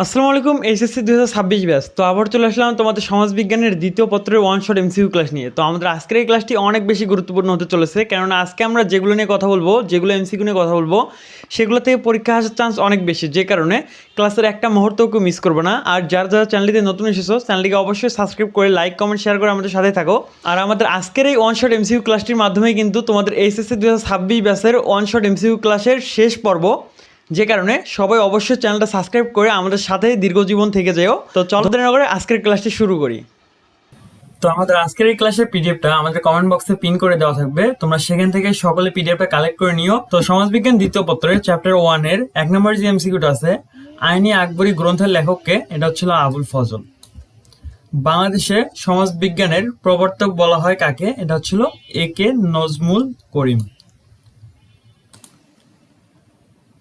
আসসালামু আলাইকুম HSC 2026 batch. তো আবার চলে আসলাম তোমাদের সমাজবিজ্ঞানের দ্বিতীয় পত্রের ওয়ান শট এমসিকিউ ক্লাস নিয়ে। তো আমাদের আজকের এই ক্লাসটি অনেক বেশি গুরুত্বপূর্ণ হতে চলেছে, কেননা আজকে আমরা যেগুলো নিয়ে কথা বলবো, যেগুলো এমসিকিউ নিয়ে কথা বলবো, সেগুলো থেকে পরীক্ষা আসার চান্স অনেক বেশি, যে কারণে ক্লাসের একটা মুহূর্তও কেউ মিস করবে না। আর যারা যারা চ্যানেলটিতে নতুন এসেছো, চ্যানেলটিকে অবশ্যই সাবস্ক্রাইব করে লাইক কমেন্ট শেয়ার করে আমাদের সাথে থাকো। আর আমাদের আজকের এই ওয়ান শট এমসিকিউ ক্লাসটির মাধ্যমে কিন্তু তোমাদের এইচএসসি 2026 ব্যাচের ওয়ান শট এমসিকিউ ক্লাসের শেষ পর্ব, যে কারণে সবাই অবশ্যই চ্যানেলটা সাবস্ক্রাইব করে আমাদের সাথে দীর্ঘজীবন থেকে যেও। তো চলো দেরি না করে আজকের ক্লাসটি শুরু করি। তো আমাদের আজকের এই ক্লাসের পিডিএফটা আমাদের কমেন্ট বক্সে পিন করে দেওয়া থাকবে, তোমরা সেখান থেকে সকলে পিডিএফটা কালেক্ট করে নিও। তো সমাজবিজ্ঞান দ্বিতীয় পত্রের চ্যাপ্টার 1 এর 1 নম্বর যে এমসিকিউটা আছে, আইনি আকবরী গ্রন্থের লেখককে, এটা হচ্ছিল আবুল ফজল। বাংলাদেশে সমাজবিজ্ঞানের প্রবর্তক বলা হয় কাকে, এটা হচ্ছিল এ.কে. নজমুল করিম।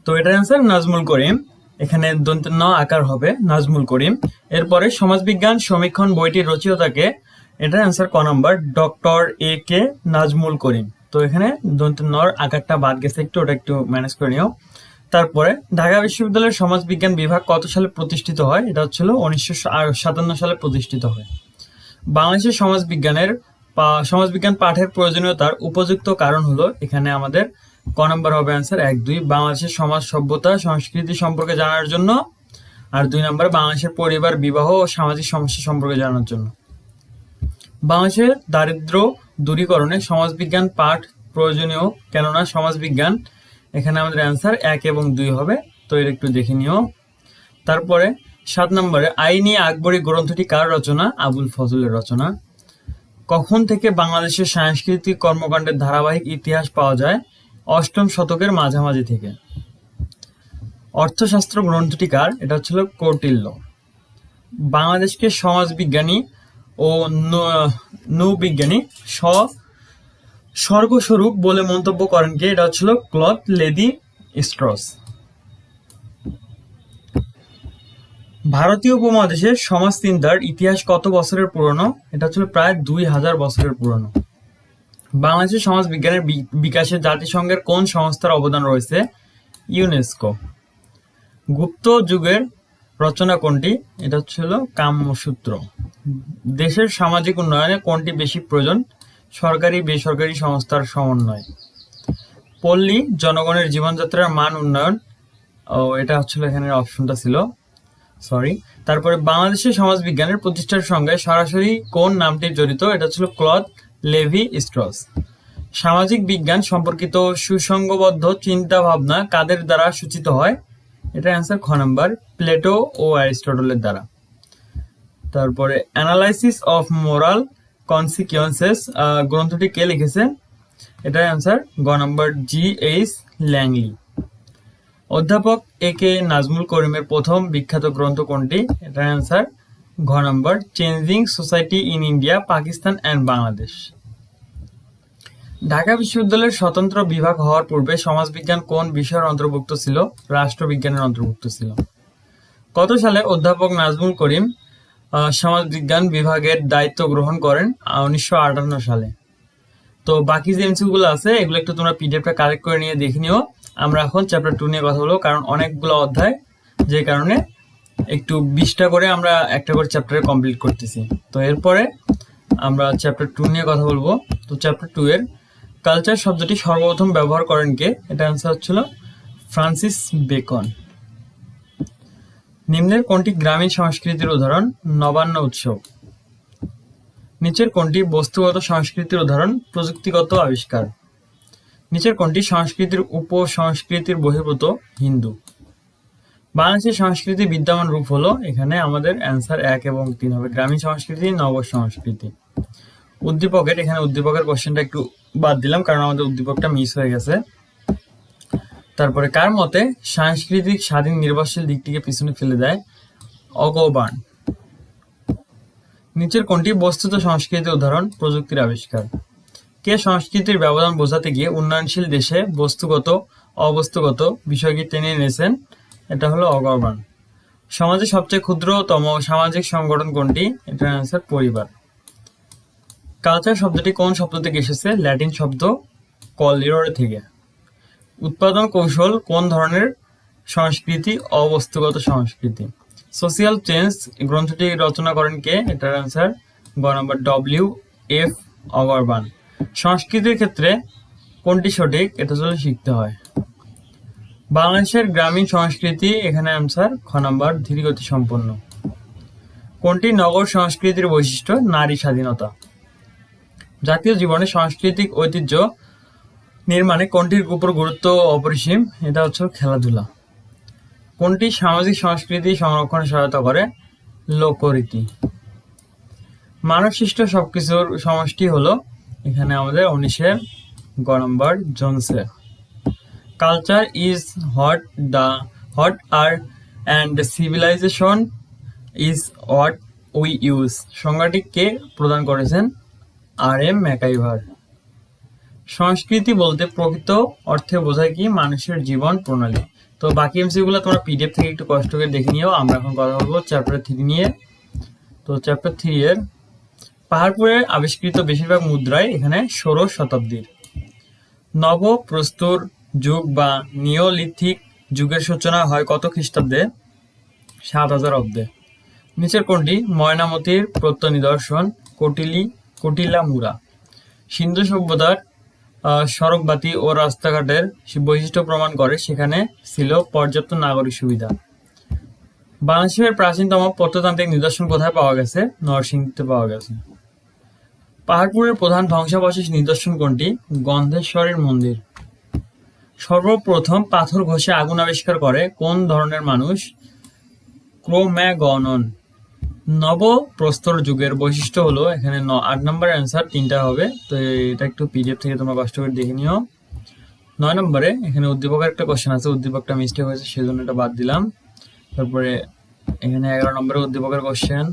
তো এটার অ্যান্সার নাজমুল করিম, এখানে দন্ত ন আকার হবে নাজমুল করিম। এরপরে সমাজবিজ্ঞান সমীক্ষণ বইটির রচয়িতাকে, এটার অ্যান্সার ক number, doctor A K. Nazmul Karim. তো এখানে দন্ত নর আকারটা বাদ গেছে একটু, ওটা একটু ম্যানেজ করে নিও। তারপরে ঢাকা বিশ্ববিদ্যালয়ের সমাজবিজ্ঞান বিভাগ কত সালে প্রতিষ্ঠিত হয়, এটা হচ্ছিল 1957 সালে প্রতিষ্ঠিত হয়। বাংলাদেশের সমাজবিজ্ঞান পাঠের প্রয়োজনীয়তার উপযুক্ত কারণ হলো, এখানে আমাদের ক নম্বর হবে অ্যান্সার 1-2, বাংলাদেশের সমাজ সভ্যতা সংস্কৃতি সম্পর্কে জানার জন্য। আর 2 নম্বর বাংলাদেশের পরিবার বিবাহ ও সামাজিক সমস্যা সম্পর্কে জানার জন্য। বাংলাদেশের দারিদ্র দূরীকরণে সমাজবিজ্ঞান পাঠ প্রয়োজনীয়, কেননা সমাজবিজ্ঞান, এখানে আমাদের অ্যান্সার 1 এবং 2 হবে। তো এটা একটু দেখে নিও। তারপরে 7 নম্বরে আইনি আকবরী গ্রন্থটি কার রচনা, আবুল ফজলের রচনা। কখন থেকে বাংলাদেশের সাংস্কৃতিক কর্মকাণ্ডের ধারাবাহিক ইতিহাস পাওয়া যায়, 8ম শতকের মাঝামাঝি থেকে। অর্থশাস্ত্র গ্রন্থটি কার, এটা হচ্ছিল কৌটিল্য। বাংলাদেশকে সমাজবিজ্ঞানী ও নৌবিজ্ঞানী স্বর্গস্বরূপ বলে মন্তব্য করেন কে, এটা হচ্ছিল ক্লদ লেডি স্ট্রস। ভারতীয় উপমহাদেশের সমাজচিন্তার ইতিহাস কত বছরের পুরনো, এটা হচ্ছিল প্রায় 2000 বছরের পুরনো। বাংলাদেশের সমাজবিজ্ঞানের বিকাশে জাতিসংঘের কোন সংস্থার অবদান রয়েছে, ইউনেস্কো। গুপ্ত যুগের রচনা কোনটি, এটা হচ্ছিল কাম্যসূত্র। দেশের সামাজিক উন্নয়নে কোনটি বেশি প্রয়োজন, সরকারি বেসরকারি সংস্থার সমন্বয়। পল্লী জনগণের জীবনযাত্রার মান উন্নয়ন, এটা হচ্ছিল এখানে অপশনটা ছিল, সরি। তারপরে বাংলাদেশের সমাজবিজ্ঞানের প্রতিষ্ঠার সঙ্গে সরাসরি কোন নামটি জড়িত, এটা ছিল ক্লদ লেভি স্ট্রস। সামাজিক বিজ্ঞান সম্পর্কিত সুসংঘবদ্ধ চিন্তা ভাবনা কাদের দ্বারা সূচিত হয়, এটা অ্যান্সার খ নাম্বার, প্লেটো ও অ্যারিস্টটলের দ্বারা। তারপরে অ্যানালাইসিস অফ মোরাল কনসিকুয়েন্সেস গ্রন্থটি কে লিখেছে, এটার অ্যান্সার গ নাম্বার, G.H. ল্যাংলি। অধ্যাপক এ.কে. নাজমুল করিমের প্রথম বিখ্যাত গ্রন্থ কোনটি, এটার অ্যান্সার ঘ number, changing society in India, Pakistan and Bangladesh. Dhaka বিশ্ববিদ্যালয়ের স্বতন্ত্র বিভাগ হওয়ার পূর্বে সমাজবিজ্ঞান কোন বিষয়ের অন্তর্ভুক্ত ছিল, রাষ্ট্রবিজ্ঞানের অন্তর্ভুক্ত ছিল। কত সালে অধ্যাপক নাজমুল করিম সমাজবিজ্ঞান বিভাগের দায়িত্ব গ্রহণ করেন, 1958 সালে। তো বাকি যে এমসিকিউগুলো আছে, এগুলো একটু তোমরা পিডিএফটা কালেক্ট করে নিয়ে দেখে নিও। আমরা এখন চ্যাপ্টার 2 নিয়ে কথা বলবো, কারণ অনেকগুলো অধ্যায়, যে কারণে একটু 20টা করে আমরা একটা করে চ্যাপ্টারে কমপ্লিট করতেছি। তো এরপরে আমরা চ্যাপ্টার 2 নিয়ে কথা বলবো। তো চ্যাপ্টার 2 এর কালচার শব্দটি সর্বপ্রথম ব্যবহার করেন কে, এটা অ্যান্সার হচ্ছিল ফ্রান্সিস বেকন। নিম্নের কোনটি গ্রামীণ সংস্কৃতির উদাহরণ, নবান্ন উৎসব। নিচের কোনটি বস্তুগত সংস্কৃতির উদাহরণ, প্রযুক্তিগত আবিষ্কার। নিচের কোনটি সংস্কৃতির উপসংস্কৃতির বহির্ভূত, হিন্দু। বাংলাদেশের সংস্কৃতি বিদ্যমান রূপ হলো, এখানে আমাদের অ্যান্সার 1 এবং 3 হবে, গ্রামীণ সংস্কৃতি, নব সংস্কৃতি। উদ্দীপকের, এখানে উদ্দীপকের কোশ্চেনটা একটু বাদ দিলাম, কারণ আমাদের উদ্দীপকটা মিস হয়ে গেছে। তারপরে কার মতে সাংস্কৃতিক স্বাধীন নির্ভরশীল দিকটিকে পিছনে ফেলে দেয়, অগবার্ন। নিচের কোনটি বস্তুত সংস্কৃতির উদাহরণ, প্রযুক্তির আবিষ্কার। কে সংস্কৃতির ব্যবধান বোঝাতে গিয়ে উন্নয়নশীল দেশে বস্তুগত অবস্তুগত বিষয়কে টেনে এনেছেন, এটা হলো অগবার্ন। সমাজের সবচেয়ে ক্ষুদ্রতম সামাজিক সংগঠন কোনটি, এটার অ্যান্সার পরিবার। কালচার শব্দটি কোন শব্দ থেকে এসেছে, ল্যাটিন শব্দ কলিওর থেকে। উৎপাদন কৌশল কোন ধরনের সংস্কৃতি, অবস্তুগত সংস্কৃতি। সোশিয়াল চেঞ্জ গ্রন্থটি রচনা করেন কে? এটার অ্যান্সার গ নাম্বার W.F. অগরবান। সংস্কৃতির ক্ষেত্রে কোনটি সঠিক? এটা আসলে শিখতে হয়। বাংলাদেশের গ্রামীণ সংস্কৃতি, এখানে অ্যান্সার খ নাম্বার ধীরগতি সম্পন্ন। কোনটি নগর সংস্কৃতির বৈশিষ্ট্য? নারী স্বাধীনতা। জাতীয় জীবনে সাংস্কৃতিক ঐতিহ্য নির্মাণে কোনটির উপর গুরুত্ব অপরিসীম? এটা হচ্ছে খেলাধুলা। কোনটি সামাজিক সংস্কৃতি সংরক্ষণে সহায়তা করে? লোকরীতি। মানব সৃষ্ট সবকিছুর সমষ্টি হলো, এখানে আমাদের 19-এর গ নম্বর জোনসের। Culture is what are and civilisation is what we use. সংজ্ঞাটি কে প্রদান করেছেন? R.M. ম্যাকাইভার। সংস্কৃতি বলতে প্রকৃত অর্থে বোঝায় কি? মানুষের জীবন প্রণালী। তো বাকি এমসিগুলো তোমরা PDF থেকে একটু কষ্ট করে দেখে নিও। আমরা এখন কথা বলবো চ্যাপ্টার 3 নিয়ে। তো চ্যাপ্টার 3 এর পাহাড়পুরে আবিষ্কৃত বেশিরভাগ মুদ্রায় এখানে 16 শতাব্দীর। নবপ্রস্তর যুগ বা নিওলিথিক যুগের সূচনা হয় কত খ্রিস্টাব্দে? 7000 অব্দে। নিচের কোনটি ময়নামতির প্রত্যয় নিদর্শন? কটিলা মুরা। সিন্ধু সভ্যতার সড়কবাতি ও রাস্তাঘাটের বৈশিষ্ট্য প্রমাণ করে সেখানে ছিল পর্যাপ্ত নাগরিক সুবিধা। বাংলাদেশের প্রাচীনতম প্রত্নতান্ত্রিক নিদর্শন কোথায় পাওয়া গেছে? নরসিংদীতে পাওয়া গেছে। পাহাড়পুরের প্রধান ধ্বংসাবশেষ নিদর্শন কোনটি? গন্ধেশ্বরীর মন্দির। সর্বপ্রথম পাথর ঘষে আগুন আবিষ্কার করে কোন ধরনের মানুষ? ক্রো-ম্যাগনন। নবপ্রস্তর যুগের বৈশিষ্ট্য হলো, এখানে 8 নম্বর অ্যান্সার 3টা হবে। তো এটা একটু PDF থেকে তোমরা কষ্ট করে দেখে নিও। 9 নম্বরে এখানে উদ্দীপকের একটা কোশ্চেন আছে, উদ্দীপকটা মিস্টেক হয়েছে সেজন্য এটা বাদ দিলাম। তারপরে এখানে 11 নম্বরে উদ্দীপকের কোশ্চেন।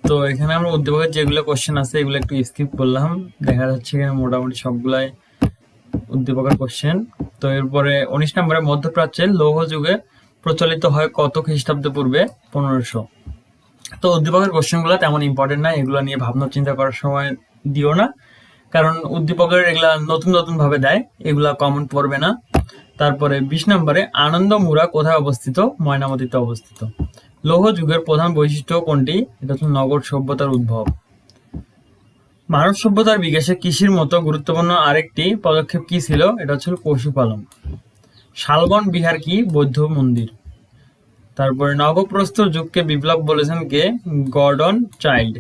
তো এখানে আমরা উদ্দীপকের যেগুলো কোশ্চেন আছে এগুলো একটু স্কিপ করলাম, দেখা যাচ্ছে এখানে মোটামুটি সবগুলাই উদ্দীপকের কোশ্চেন। তো এরপরে 19 নম্বরে মধ্যপ্রাচ্যের লৌহ যুগে প্রচলিত হয় কত খ্রিস্টাব্দ পূর্বে? 1500। তো উদ্দীপকের কোশ্চেনগুলো তেমন ইম্পর্টেন্ট না, এগুলো নিয়ে ভাবনা চিন্তা করার সময় দিও না, কারণ উদ্দীপকের এগুলা নতুন নতুন ভাবে দেয়, এগুলা কমন পড়বে না। তারপরে 20 নম্বরে আনন্দমুরা কোথায় অবস্থিত? ময়নামতিতে অবস্থিত। লৌহ যুগের প্রধান বৈশিষ্ট্য কোনটি? এটা হচ্ছে নগর সভ্যতার উদ্ভব। মানব সভ্যতার বিকাশে কৃষির মতো গুরুত্বপূর্ণ আরেকটি পদক্ষেপ কি ছিল? এটা হচ্ছে পশুপালন। শালবন বিহার কি? বৌদ্ধ মন্দির। তারপরে নবপ্রস্তর যুগকে বিপ্লব বলেছেন কে? Gordon Childe.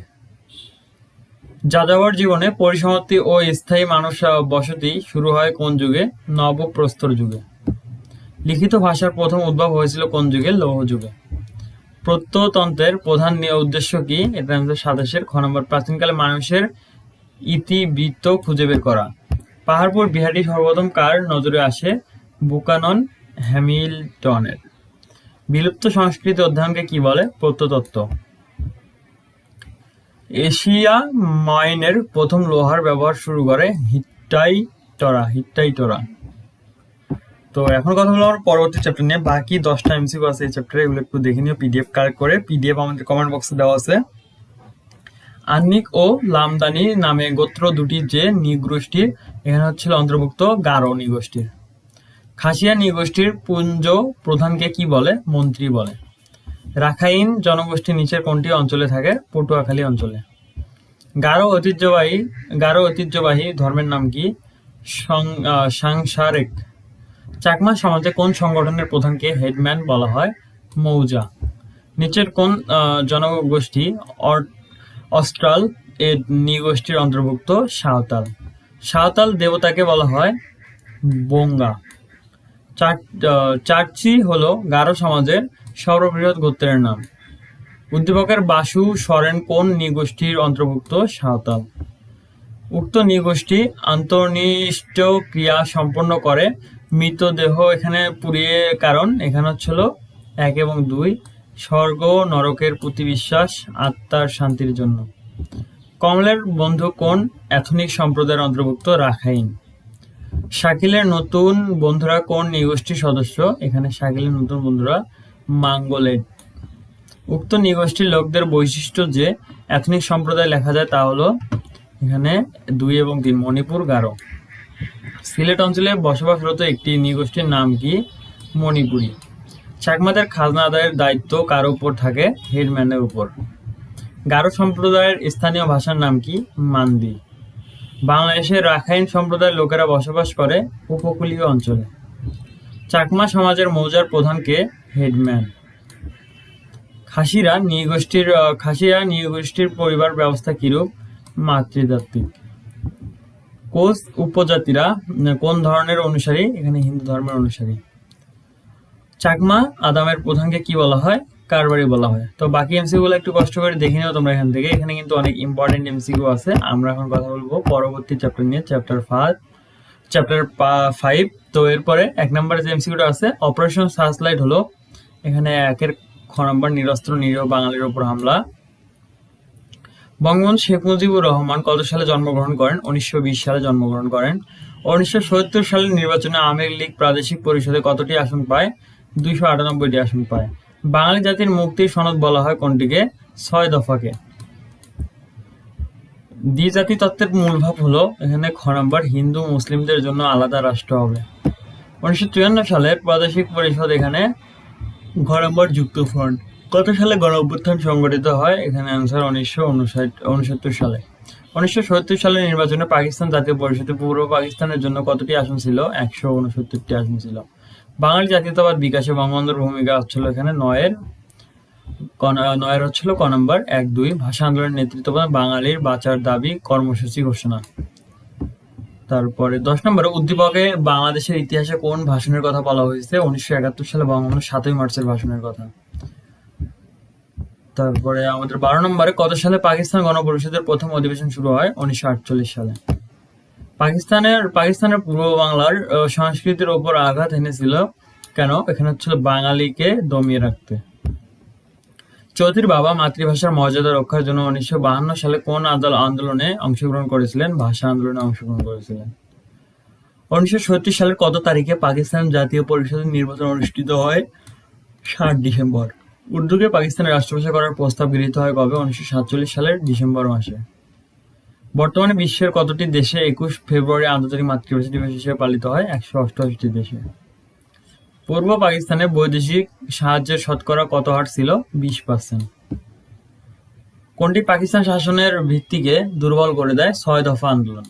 যাযাবর জীবনে পরিসমাপ্তি ও স্থায়ী মানুষ বসতি শুরু হয় কোন যুগে? নবপ্রস্তর যুগে। লিখিত ভাষার প্রথম উদ্ভব হয়েছিল কোন যুগে? লৌহ যুগে। প্রত্নতন্ত্রের প্রধান উদ্দেশ্য কি? এটা আমাদের 27-এর খ নম্বর প্রাচীনকালে মানুষের ইতিবৃত্ত খুঁজে বের করা। পাহাড়পুর বিহারটি সর্বপ্রথম কার নজরে আসে? বুকানন হ্যামিল্টনের। বিলুপ্ত সংস্কৃতি অধ্যয়নকে কি বলে? প্রত্নতত্ত্ব। এশিয়া মাইনের প্রথম লোহার ব্যবহার শুরু করে হিট্টাইটরা। তো এখন কথা বলবো আমার পরবর্তী চ্যাপ্টার নিয়ে। বাকি 10টা এমসিকিউ আছে এই চ্যাপ্টারে, এগুলো একটু দেখে নিও PDF কালেক্ট করে। PDF আমাদের কমেন্ট বক্সে দেওয়া আছে। আন্নিক ও লামদানি নামে গোত্র দুটি যে নৃগোষ্ঠীর, এখানে হচ্ছিল অন্তর্ভুক্ত গারো নৃগোষ্ঠীর। খাসিয়া নৃগোষ্ঠীর পুঞ্জ প্রধানকে কি বলে? মন্ত্রী বলে। রাখাইন জনগোষ্ঠী নিচের কোনটি অঞ্চলে থাকে? পটুয়াখালী অঞ্চলে। গারো ঐতিহ্যবাহী ধর্মের নাম কি? সাংসারিক। চাকমা সমাজে কোন সংগঠনের প্রধানকে হেডম্যান বলা হয়? মৌজা। নিচের কোন জনগোষ্ঠী অস্ট্রাল এ নৃগোষ্ঠীর অন্তর্ভুক্ত? সাঁওতাল। সাঁওতাল দেবতাকে বলা হয় বোঙ্গা। চার্চি হলো গারো সমাজের সর্ববৃহৎ গোত্রের নাম। উদ্দীপকের বাসু সরেন কোন নৃগোষ্ঠীর অন্তর্ভুক্ত? সাঁওতাল। উক্ত নৃগোষ্ঠী আন্তর্নিষ্ট ক্রিয়া সম্পন্ন করে মৃতদেহ এখানে পুড়িয়ে, কারণ এখানে হচ্ছিল 1 এবং 2 স্বর্গ নরকের প্রতি বিশ্বাস, আত্মার শান্তির জন্য। কমলের বন্ধু কোন এথনিক সম্প্রদায়ের অন্তর্ভুক্ত? রাখাইন। শাকিলের নতুন বন্ধুরা কোন নৃগোষ্ঠীর সদস্য? এখানে শাকিলের নতুন বন্ধুরা মাঙ্গোলেড। উক্ত নৃগোষ্ঠীর লোকদের বৈশিষ্ট্য যে এথনিক সম্প্রদায় লেখা যায় তা হলো এখানে 2 এবং 3 মণিপুর, গারো। সিলেট অঞ্চলে বসবাসরত একটি নৃগোষ্ঠীর নাম কি? মণিপুরী। চাকমাদের খাজনা আদায়ের দায়িত্ব কার উপর থাকে? হেডম্যানের উপর। গারো সম্প্রদায়ের স্থানীয় ভাষার নাম কি? মান্দি। বাংলাদেশের রাখাইন সম্প্রদায়ের লোকেরা বসবাস করে উপকূলীয় অঞ্চলে। চাকমা সমাজের মৌজার প্রধান কে? হেডম্যান। খাসিয়া নৃগোষ্ঠীর পরিবার ব্যবস্থা কিরূপ? মাতৃতাত্ত্বিক। কোচ উপজাতিরা কোন ধরনের অনুসারী? এখানে হিন্দু ধর্মের অনুসারী। চাকমা আদামের প্রধানকে কি বলা হয়? কারবারি বলা হয়। তো বাকি এমসিকিউ গুলো একটু কষ্ট করে দেখে নিও তোমরা এখান থেকে। এখানে কিন্তু অনেক ইম্পর্টেন্ট এমসিকিউ আছে। আমরা এখন কথা বলবো পরবর্তী চ্যাপ্টার নিয়ে, চ্যাপ্টার 5। তো এরপরে 1 নম্বরে যে এমসিকিউটা আছে, অপারেশন সার্চলাইট হলো এখানে 1-এর খ নম্বর, নিরস্ত্র নিরীহ বাঙালির উপর হামলা। বঙ্গবন্ধু শেখ মুজিবুর রহমান কত সালে জন্মগ্রহণ করেন? 1920 সালে জন্মগ্রহণ করেন। 1970 সালের নির্বাচনে আওয়ামী লীগ প্রাদেশিক পরিষদে কতটি আসন পায়? 298টি আসন পায়। বাঙালি জাতির মুক্তির সনদ বলা হয় কোনটিকে? 6 দফাকে। দ্বিজাতি তত্ত্বের মূল ভাব হলো এখানে খ নম্বর, হিন্দু মুসলিমদের জন্য আলাদা রাষ্ট্র হবে। 1953 সালের প্রাদেশিক পরিষদ এখানে ঘ নম্বর, যুক্তফ্রন্ট। কত সালে গণ অভ্যুত্থান সংগঠিত হয়? এখানে অ্যান্সার 1969 সালে। 1970 সালের নির্বাচনে পাকিস্তান জাতীয় পরিষদে পূর্ব পাকিস্তানের জন্য কতটি আসন ছিল? 169টি আসন ছিল। বাঙালি জাতীয়তাবাদ বিকাশে বঙ্গবন্ধুর ভূমিকা হচ্ছিল এখানে 9-এর হচ্ছিল ক নম্বর, 1-2। ভাষা আন্দোলনের নেতৃত্ব পান বাঙালির বাঁচার দাবি কর্মসূচি ঘোষণা। তারপরে 10 নম্বরে, উদ্দীপকে বাংলাদেশের ইতিহাসে কোন ভাষণের কথা বলা হয়েছে? 1971 সালে বঙ্গবন্ধু 7ই মার্চের ভাষণের কথা। তারপরে আমাদের 12 নম্বরে, কত সালে পাকিস্তান গণপরিষদের প্রথম অধিবেশন শুরু হয়? 1948 সালে। পাকিস্তানের পূর্ব বাংলার সংস্কৃতির ওপর আঘাত এনেছিল কেন? এখানে হচ্ছিল বাঙালিকে দমিয়ে রাখতে। চৌধুরীর বাবা মাতৃভাষার মর্যাদা রক্ষার জন্য 1952 সালে কোন আন্দোলনে অংশগ্রহণ করেছিলেন? ভাষা আন্দোলনে অংশগ্রহণ করেছিলেন। 1970 সালের কত তারিখে পাকিস্তান জাতীয় পরিষদের নির্বাচন অনুষ্ঠিত হয়? 7 ডিসেম্বর। উর্দুকে পাকিস্তানের রাষ্ট্রভাষা করার প্রস্তাব গৃহীত হয় কবে? 1947 সালের ডিসেম্বর মাসে। বর্তমানে বিশ্বের কতটি দেশে 21 ফেব্রুয়ারি আন্তর্জাতিক মাতৃভাষা দিবস হিসেবে পালিত হয়? 188টি দেশে। পূর্ব পাকিস্তানে বৈদেশিক সাহায্যের শতকরা কত হার ছিল? 20%। কোনটি পাকিস্তান শাসনের ভিত্তিকে দুর্বল করে দেয়? 6 দফা আন্দোলন।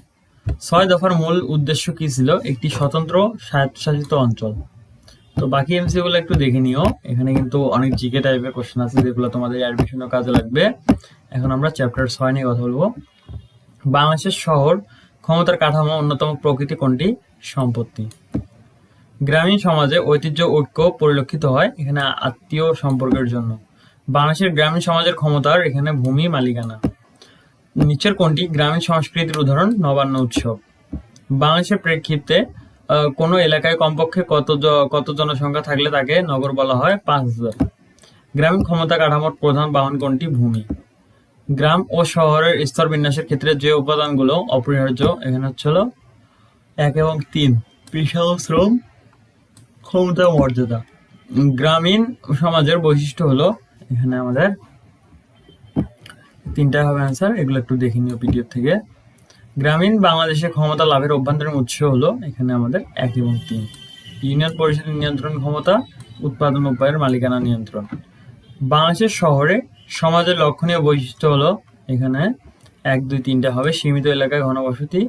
6 দফার মূল উদ্দেশ্য কি ছিল? একটি স্বতন্ত্র স্বায়ত্তশাসিত অঞ্চল। তো বাকি এমসি গুলো একটু দেখে নিও। এখানে কিন্তু অনেক জিকে টাইপের কোশ্চেন আছে যেগুলো তোমাদের অ্যাডমিশনের কাজে লাগবে। এখন আমরা চ্যাপ্টার 6 নিয়ে কথা বলবো। বাংলাদেশের শহর ক্ষমতার কাঠামো অন্যতম প্রকৃতি কোনটি? সম্পত্তি। গ্রামীণ সমাজে ঐতিহ্য ঐক্য পরিলক্ষিত হয় এখানে আত্মীয় সম্পর্কের জন্য। বাংলাদেশের গ্রামীণ সমাজের ক্ষমতার এখানে ভূমি মালিকানা। নিচের কোনটি গ্রামীণ সংস্কৃতির উদাহরণ? নবান্ন উৎসব। বাংলাদেশের প্রেক্ষিতে কোন এলাকায় কমপক্ষে কত জনসংখ্যা থাকলে তাকে নগর বলা হয়? 5000। গ্রামীণ ক্ষমতা কাঠামোর প্রধান বাহন কোনটি? ভূমি। গ্রাম ও শহরের স্তর বিন্যাসের ক্ষেত্রে যে উপাদানগুলো অপরিহার্য এখানে হচ্ছিল 1 এবং 3, পেশা ও শ্রম, ক্ষমতা ও মর্যাদা। গ্রামীণ সমাজের বৈশিষ্ট্য হলো এখানে আমাদের 3টাই হবে অ্যান্সার। এগুলো একটু দেখে নিও পিডিএফ থেকে। গ্রামীণ বাংলাদেশের ক্ষমতা লাভের অভ্যন্তরীণ উৎস হলো এখানে আমাদের 1 এবং 3। ইউনিয়ন পরিষদের নিয়ন্ত্রণ ক্ষমতা, উৎপাদন উপায়ের মালিকানা নিয়ন্ত্রণ। বাংলাদেশের শহরে সমাজের লক্ষণীয় বৈশিষ্ট্য হলো এখানে 1, 2, 3টা হবে। সীমিত এলাকায় ঘনবসতি,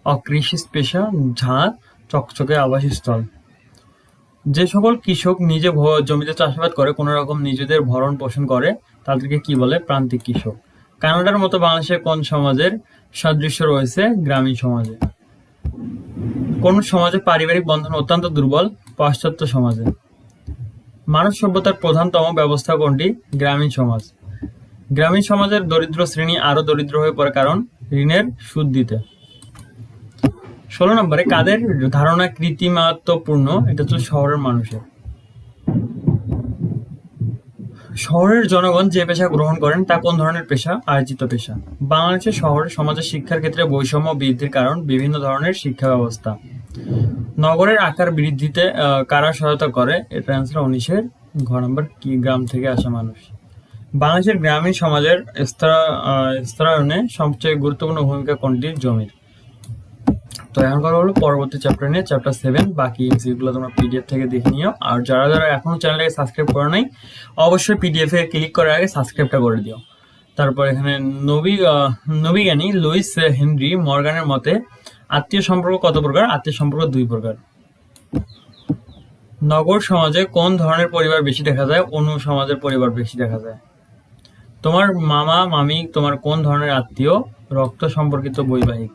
অকৃষি পেশা, ঝাঁ চকচকে আবাসস্থল। যে সকল কৃষক নিজে জমিতে চাষাবাদ করে কোন রকম নিজেদের ভরণ পোষণ করে তাদেরকে কি বলে? প্রান্তিক কৃষক। কানাডার মতো বাংলাদেশের কোন সমাজের সাদৃশ্য রয়েছে? গ্রামীণ সমাজে। কোন সমাজে পারিবারিক বন্ধন অত্যন্ত দুর্বল? পাশ্চাত্য সমাজে। মানব সভ্যতার প্রধানতম ব্যবস্থা কোনটি? গ্রামীণ সমাজ। গ্রামীণ সমাজের দরিদ্র শ্রেণী আরো দরিদ্র হয়ে পড়ে কারণ ঋণের সুদ দিতে। 16 নম্বরে, কাদের ধারণা কৃত্রিমত্বপূর্ণ? এটা হচ্ছে শহরের মানুষের। শহরের জনগণ যে পেশা গ্রহণ করেন তা কোন ধরনের পেশা? আর্জিত পেশা। বাংলাদেশের শহর সমাজের শিক্ষার ক্ষেত্রে বৈষম্য বৃদ্ধির কারণ বিভিন্ন ধরনের শিক্ষা ব্যবস্থা। নগরের আকার বৃদ্ধিতে কারা সহায়তা করে? এটা অ্যান্সার 19-এর ঘ নম্বর, কি গ্রাম থেকে আসা মানুষ। বাংলাদেশের গ্রামীণ সমাজের স্তরায়নে সবচেয়ে গুরুত্বপূর্ণ ভূমিকা কোনটি? জমির। তো এখন কথা হলো পরবর্তী চ্যাপ্টার নিয়ে, চ্যাপ্টার 7। বাকি এমসিকিউ গুলো তোমরা পিডিএফ থেকে দেখে নিও। আর যারা যারা এখনো চ্যানেলটাকে সাবস্ক্রাইব করে নাই, অবশ্যই পিডিএফ এ ক্লিক করার আগে সাবস্ক্রাইবটা করে দিও। তারপর এখানে নবীজ্ঞানী লুইস হেনরি মর্গানের মতে আত্মীয় সম্পর্ক কত প্রকার? আত্মীয় সম্পর্ক 2 প্রকার। নগর সমাজে কোন ধরনের পরিবার বেশি দেখা যায়? অনু সমাজের পরিবার বেশি দেখা যায়। তোমার মামা মামি তোমার কোন ধরনের আত্মীয়? রক্ত সম্পর্কিত বৈবাহিক।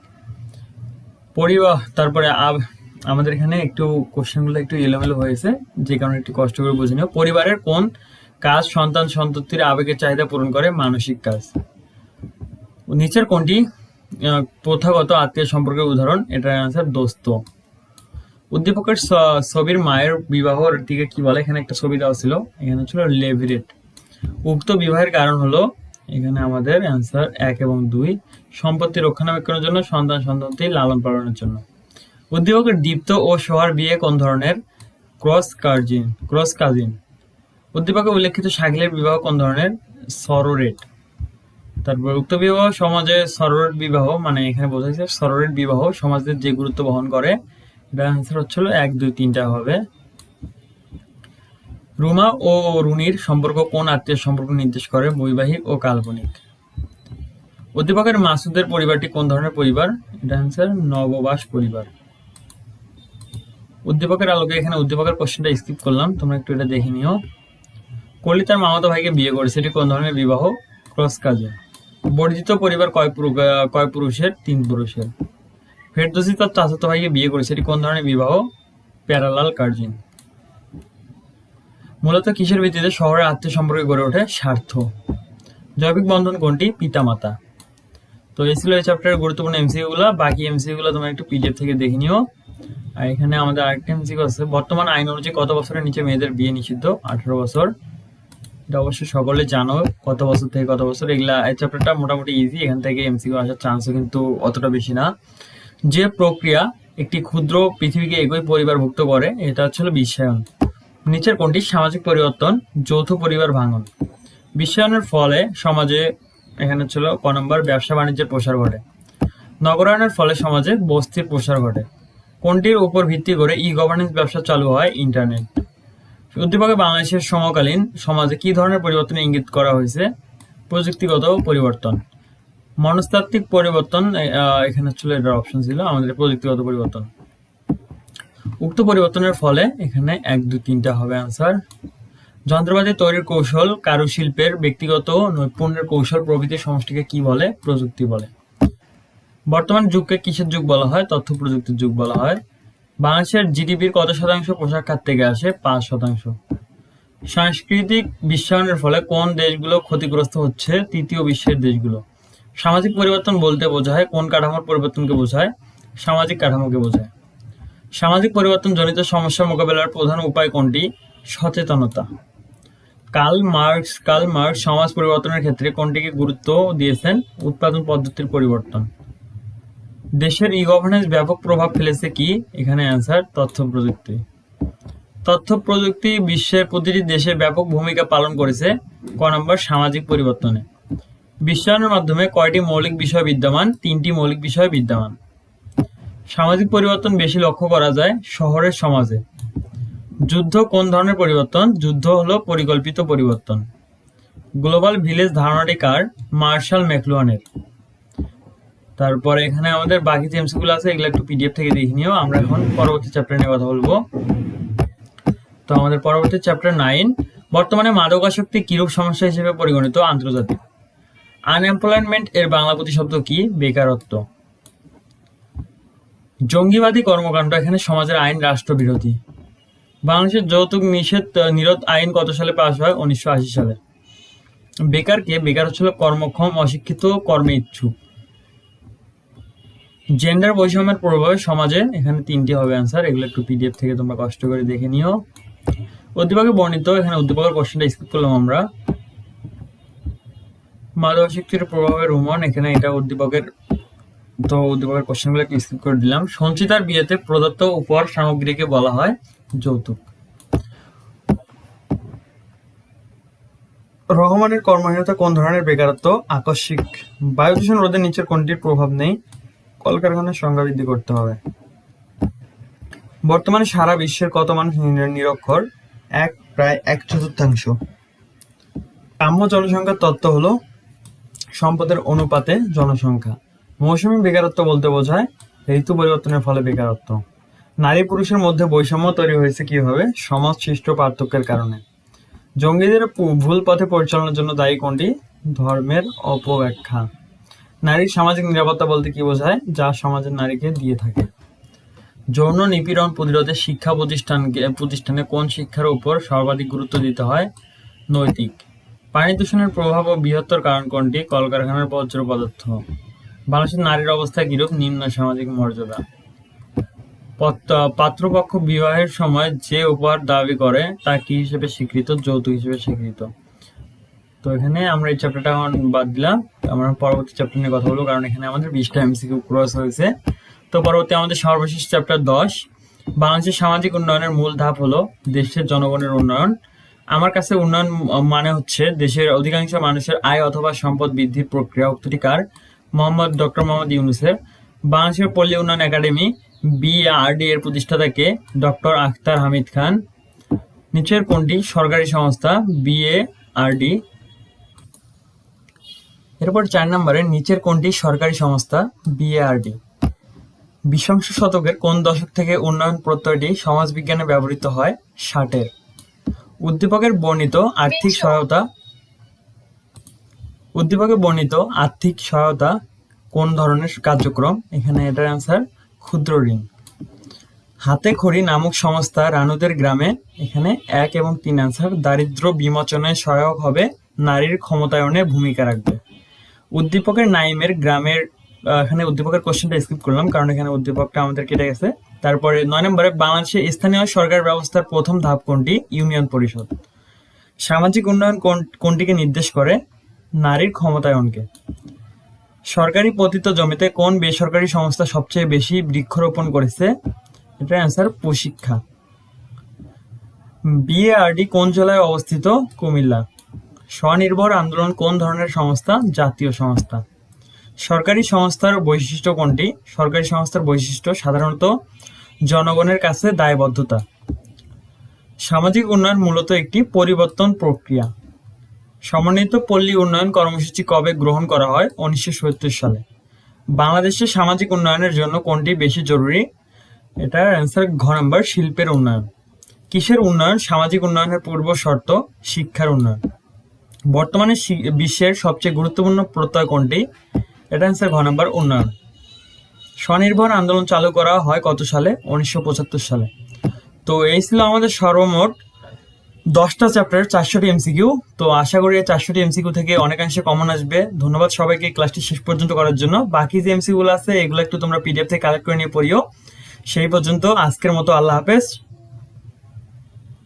তারপরে আমাদের এখানে একটু কোশ্চেনগুলো একটু এলোমেলো হয়েছে, যে কারণে একটু কষ্ট করে বুঝে নিও। পরিবারের কোন কাজ সন্তান সন্ততির আবেগের চাহিদা পূরণ করে? মানসিক কাজ। নিচের কোনটি প্রথাগত আত্মীয় সম্পর্কের উদাহরণ? এটার অ্যান্সার দোস্ত। উদ্দীপকের ছবির মায়ের বিবাহর দিকে কি বলে? এখানে একটা ছবি দেওয়া ছিল, এখানে ছিল লেভিরেট। উক্ত বিবাহের কারণ হলো, এখানে আমাদের অ্যান্সার 1 এবং 2। সম্পত্তি রক্ষণাবেক্ষণের জন্য, সন্তান সন্ততি লালন পালনের জন্য। উদ্দীপকের দীপ্ত ও সোহার বিয়ে কোন ধরনের? Cross cousin. উদ্দীপকে উল্লেখিত শাকিলের বিবাহ কোন ধরনের? সরোরেট। তারপর উক্ত বিবাহ সমাজে সরোরেট বিবাহ, মানে এখানে বোঝাচ্ছে সরোরেট বিবাহ সমাজের যে গুরুত্ব বহন করে। এটা অ্যান্সার হচ্ছিল 1, 2, 3টা হবে। রুমা ও রুনির সম্পর্ক কোন আত্মীয় সম্পর্ক নির্দেশ করে? বৈবাহিক ও কাল্পনিক। উদ্দীপকের মাসুদের পরিবারটি কোন ধরনের পরিবার? এটা অ্যান্সার নববাস পরিবার। উদ্দীপকের আলোকে এখানে উদ্দীপকের কোশ্চেনটা স্কিপ করলাম, তোমরা একটু এটা দেখে নিও। কলি তার মামাতো ভাইকে বিয়ে করেছে, এটি কোন ধরনের বিবাহ? Cross cousin. বর্জিত পরিবার কয় পুরুষের? 3 পুরুষের। ফেরদৌসী তার চাচাতো ভাইকে বিয়ে করেছে, এটি কোন ধরনের বিবাহ? Parallel cousin. মূলত কিসের ভিত্তিতে শহরের আত্মীয় সম্পর্কে গড়ে ওঠে? স্বার্থ। জৈবিক বন্ধন কোনটি? পিতামাতা। তো এই ছিল এই চ্যাপ্টারের গুরুত্বপূর্ণ এমসিকিউ গুলো। বাকি এমসিকিউ গুলো তোমরা একটু পিডিএফ থেকে দেখে নিও। আর এখানে আমাদের আরেকটা এমসিকিউ আছে, বর্তমান আইন অনুযায়ী কত বছরের নিচে মেয়েদের বিয়ে নিষিদ্ধ? 18 বছর। এটা অবশ্যই সকলে জানো, কত বছর থেকে কত বছর। এগুলা এই চ্যাপ্টারটা মোটামুটি ইজি, এখান থেকে এমসিকিউ আসার চান্সও কিন্তু অতটা বেশি না। যে প্রক্রিয়া একটি ক্ষুদ্র পৃথিবীকে একই পরিবারভুক্ত করে, এটা হচ্ছে বিশ্বায়ন। নিচের কোনটি সামাজিক পরিবর্তন? যৌথ পরিবার ভাঙন। বিশ্বায়নের ফলে সমাজে, এখানে ছিল ক নম্বর, ব্যবসা বাণিজ্যের প্রসার ঘটে। নগরায়নের ফলে সমাজে বস্তির প্রসার ঘটে। কোনটির উপর ভিত্তি করে ই গভর্নেন্স ব্যবসা চালু হয়? ইন্টারনেট। উদ্দীপকে বাংলাদেশের সমকালীন সমাজে কি ধরনের পরিবর্তন ইঙ্গিত করা হয়েছে? প্রযুক্তিগত পরিবর্তন। মনস্তাত্ত্বিক পরিবর্তন, এখানে ছিল এটার অপশন ছিল আমাদের প্রযুক্তিগত পরিবর্তন। উক্ত পরিবর্তনের ফলে এখানে 1, 2, 3টা হবে আনসার। যন্ত্রপাতি তৈরির কৌশল, কারুশিল্পের ব্যক্তিগত নৈপুণ্যের কৌশল প্রভৃতির সমষ্টিকে কি বলে? প্রযুক্তি বলে। বর্তমান যুগকে কিসের যুগ বলা হয়? তথ্য প্রযুক্তির যুগ বলা হয়। বাংলাদেশের জিডিপির কত শতাংশ পোশাক খাত থেকে আসে? 5%। সাংস্কৃতিক বিশ্বায়নের ফলে কোন দেশগুলো ক্ষতিগ্রস্ত হচ্ছে? তৃতীয় বিশ্বের দেশগুলো। সামাজিক পরিবর্তন বলতে বোঝায় কোন কাঠামোর পরিবর্তনকে বোঝায়? সামাজিক কাঠামোকে বোঝায়। সামাজিক পরিবর্তন জনিত সমস্যা মোকাবেলার প্রধান উপায় কোনটি? সচেতনতা। কার্ল মার্কস সমাজ পরিবর্তনের ক্ষেত্রে কোনটিকে গুরুত্ব দিয়েছেন? উৎপাদন পদ্ধতির পরিবর্তন। দেশের ই গভর্নেন্স ব্যাপক প্রভাব ফেলেছে কি? এখানে অ্যান্সার তথ্য প্রযুক্তি। তথ্য প্রযুক্তি বিশ্বের প্রতিটি দেশে ব্যাপক ভূমিকা পালন করেছে ক নম্বর, সামাজিক পরিবর্তনে। বিশ্বায়নের মাধ্যমে কয়টি মৌলিক বিষয় বিদ্যমান? 3টি মৌলিক বিষয় বিদ্যমান। সামাজিক পরিবর্তন বেশি লক্ষ্য করা যায় শহরের সমাজে। যুদ্ধ কোন ধরনের পরিবর্তন? যুদ্ধ হলো পরিকল্পিত পরিবর্তন। গ্লোবাল ভিলেজ ধারণাটি কার? মার্শাল ম্যাকলুহানের। তারপরে এখানে আমাদের বাকি যে এমসিকিউগুলো আছে এগুলো একটু পিডিএফ থেকে দেখে নিও। আমরা এখন পরবর্তী চ্যাপ্টার নিয়ে কথা বলবো। তো আমাদের পরবর্তী চ্যাপ্টার 9, বর্তমানে মাদকাসক্তি কিরূপ সমস্যা হিসেবে পরিগণিত আন্তর্জাতিক? আনএমপ্লয়মেন্ট এর বাংলা প্রতিশব্দ কি? বেকারত্ব। জঙ্গিবাদী কর্মকাণ্ড, এখানে সমাজের আইন রাষ্ট্রবিরোধী। বাংলাদেশের যৌতুক নিরোধ আইন কত সালে পাস হয়? 1980 সালে। বেকার হচ্ছিল কর্মক্ষম, অশিক্ষিত, কর্মে ইচ্ছুক। জেন্ডার বৈষম্যের প্রভাবে সমাজে, এখানে 3টি হবে অ্যান্সার। এগুলো একটু পিডিএফ থেকে তোমরা কষ্ট করে দেখে নিও। উদ্দীপকে বর্ণিত, এখানে উদ্দীপকের কোশ্চেনটা স্কিপ করলাম আমরা। মাদকাসক্তির প্রভাবে রোমন, এখানে এটা উদ্দীপকের কোশ্চেনগুলো একটু স্কিপ করে দিলাম। সঞ্চিতার বিয়েতে প্রদত্ত উপহার সামগ্রীকে বলা হয় যৌতুক। রহমানের কর্মহীনতা কোন ধরনের বেকারত্ব? আকস্মিক। বায়ু দূষণ রোধে নিচের কোনটির প্রভাব নেই? কলকারখানার সংখ্যা বৃদ্ধি করতে হবে। বর্তমানে সারা বিশ্বের কত মানুষ নিরক্ষর? প্রায় 1/4। কাম্য জনসংখ্যার তত্ত্ব হলো সম্পদের অনুপাতে জনসংখ্যা। মৌসুমী বেকারত্ব বলতে বোঝায় ঋতু পরিবর্তনের ফলে বেকারত্ব। নারী পুরুষের মধ্যে বৈষম্য তৈরি হয়েছে কিভাবে? সমাজ সৃষ্ট পার্থক্যের কারণে। জঙ্গিদের ভুল পথে পরিচালনার জন্য দায়ী কোনটি? ধর্মের অপব্যাখ্যা। নারীর সামাজিক নিরাপত্তা বলতে কি বোঝায়? যা সমাজের নারীকে দিয়ে থাকে। যৌন নিপীড়ন প্রতিরোধে শিক্ষা প্রতিষ্ঠানে কোন শিক্ষার উপর সর্বাধিক গুরুত্ব দিতে হয়? নৈতিক। পানি দূষণের প্রভাব ও বৃহত্তর কারণ কোনটি? কলকারখানার বর্জ্য পদার্থ। বাংলাদেশের নারীর অবস্থা কিরূপ? নিম্ন সামাজিক মর্যাদা। পাত্রপক্ষ বিবাহের সময় যে উপহার দাবি করে তা কি হিসেবে স্বীকৃত? যৌতুক হিসেবে স্বীকৃত। তো এখানে আমরা এই চ্যাপ্টারটা বাদ দিলাম, আমরা পরবর্তী চ্যাপ্টার নিয়ে কথা বলবো, কারণ এখানে আমাদের 20টা এমসিকিউ ক্রস হয়েছে। তো পরবর্তী আমাদের সর্বশেষ চ্যাপ্টার 10, বাংলাদেশের সামাজিক উন্নয়নের মূল ধাপ হলো দেশের জনগণের উন্নয়ন। আমার কাছে উন্নয়ন মানে হচ্ছে দেশের অধিকাংশ মানুষের আয় অথবা সম্পদ বৃদ্ধির প্রক্রিয়া। উক্তিটি কার? ডক্টর মোহাম্মদ ইউনূসের। বাংলাদেশের পল্লী উন্নয়ন একাডেমি BRD এর প্রতিষ্ঠাতা কে? ডক্টর আখতার হামিদ খান। নিচের কোনটি সরকারি সংস্থা? BARD। এরপর 4 নম্বরে নিচের কোনটি সরকারি সংস্থা? BARD। 20 শতকের কোন দশক থেকে উন্নয়ন প্রত্যয়টি সমাজবিজ্ঞানে ব্যবহৃত হয়? 60-এর। উদ্দীপকের বর্ণিত আর্থিক সহায়তা কোন ধরনের কার্যক্রম? এখানে এটার অ্যান্সার ক্ষুদ্র ঋণ। হাতে খড়ি নামক সংস্থা রানুদের গ্রামে, এখানে 1 এবং 3 অ্যান্সার। দারিদ্র বিমোচনে সহায়ক হবে, নারীর ক্ষমতায়নে ভূমিকা রাখবে। উদ্দীপকের নাইমের গ্রামের, এখানে উদ্দীপকের কোশ্চেনটা স্কিপ করলাম কারণ এখানে উদ্দীপকটা আমাদের কেটে গেছে। তারপরে 9 নম্বরে বাংলাদেশের স্থানীয় সরকার ব্যবস্থার প্রথম ধাপ কোনটি? ইউনিয়ন পরিষদ। সামাজিক উন্নয়ন কোনটিকে নির্দেশ করে? নারীর ক্ষমতায়নকে। সরকারি পতিত জমিতে কোন বেসরকারি সংস্থা সবচেয়ে বেশি বৃক্ষরোপণ করেছে? এটা অ্যান্সার প্রশিক্ষা। BARD কোন জেলায় অবস্থিত? কুমিল্লা। স্বনির্ভর আন্দোলন কোন ধরনের সংস্থা? জাতীয় সংস্থা। সরকারি সংস্থার বৈশিষ্ট্য কোনটি? সরকারি সংস্থার বৈশিষ্ট্য সাধারণত জনগণের কাছে দায়বদ্ধতা। সামাজিক উন্নয়ন মূলত একটি পরিবর্তন প্রক্রিয়া। সমন্বিত পল্লী উন্নয়ন কর্মসূচি কবে গ্রহণ করা হয়? 1970 সালে। বাংলাদেশের সামাজিক উন্নয়নের জন্য কোনটি বেশি জরুরি? এটার অ্যান্সার ঘ নাম্বার, শিল্পের উন্নয়ন। কিসের উন্নয়ন সামাজিক উন্নয়নের পূর্ব শর্ত? শিক্ষার উন্নয়ন। বর্তমানে বিশ্বের সবচেয়ে গুরুত্বপূর্ণ প্রত্যয় কোনটি? এটা অ্যান্সার ঘ নাম্বার, উন্নয়ন। স্বনির্ভর আন্দোলন চালু করা হয় কত সালে? 1975 সালে। তো এই ছিল আমাদের সর্বমোট 10টা চ্যাপ্টারের 400টি এমসিকিউ। তো আশা করি 400টি এমসিকিউ থেকে অনেকাংশে কমন আসবে। ধন্যবাদ সবাইকে ক্লাসটি শেষ পর্যন্ত করার জন্য। বাকি যে এমসিকিউ গুলো আছে এগুলো একটু তোমরা PDF থেকে কালেক্ট করে নিয়ে পড়িও। সেই পর্যন্ত আজকের মতো আল্লাহ হাফেজ।